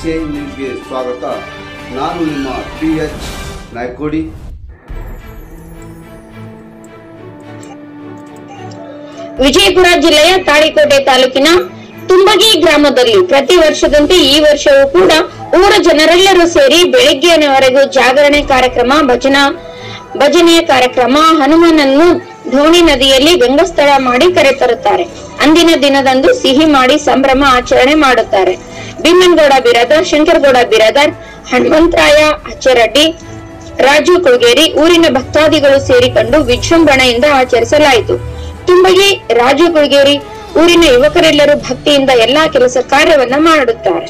SA ನ್ಯೂಸ್ಗೆ ಸ್ವಾಗತ. ನಾನು ನಿಮ್ಮ PH ನಾಯ್ಕೋಡಿ. ವಿಜಯಪುರ ಜಿಲ್ಲೆಯ ತಾಳಿಕೋಟೆ ತಾಲೂಕಿನ ತುಂಬಗಿ ಗ್ರಾಮದಲ್ಲಿ ಪ್ರತಿ ವರ್ಷದಂತೆ ಈ ವರ್ಷವೂ ಕೂಡ ಊರ ಜನರೆಲ್ಲರೂ ಸೇರಿ ಬೆಳಿಗ್ಗೆಯವರೆಗೂ ಜಾಗರಣೆ ಕಾರ್ಯಕ್ರಮ, ಭಜನೆಯ ಕಾರ್ಯಕ್ರಮ, ಹನುಮನನ್ನು ಧೋಣಿ ನದಿಯಲ್ಲಿ ಗಂಗಾಸ್ಥಳ ಮಾಡಿ ಕರೆತರುತ್ತಾರೆ. ಅಂದಿನ ದಿನದಂದು ಸಿಹಿ ಮಾಡಿ ಸಂಭ್ರಮ ಆಚರಣೆ ಮಾಡುತ್ತಾರೆ. ಭೀಮನಗೌಡ ಬಿರಾದರ್, ಶಂಕರಗೌಡ ಬಿರಾದರ್, ಹನುಮಂತರಾಯ ಅಚ್ಚರಡ್ಡಿ, ರಾಜು ಕುಳಗೇರಿ ಊರಿನ ಭಕ್ತಾದಿಗಳು ಸೇರಿಕೊಂಡು ವಿಜೃಂಭಣೆಯಿಂದ ಆಚರಿಸಲಾಯಿತು. ತುಂಬಗಿ ರಾಜು ಕುಳಗೇರಿ ಊರಿನ ಯುವಕರೆಲ್ಲರೂ ಭಕ್ತಿಯಿಂದ ಎಲ್ಲಾ ಕೆಲಸ ಕಾರ್ಯವನ್ನ ಮಾಡುತ್ತಾರೆ.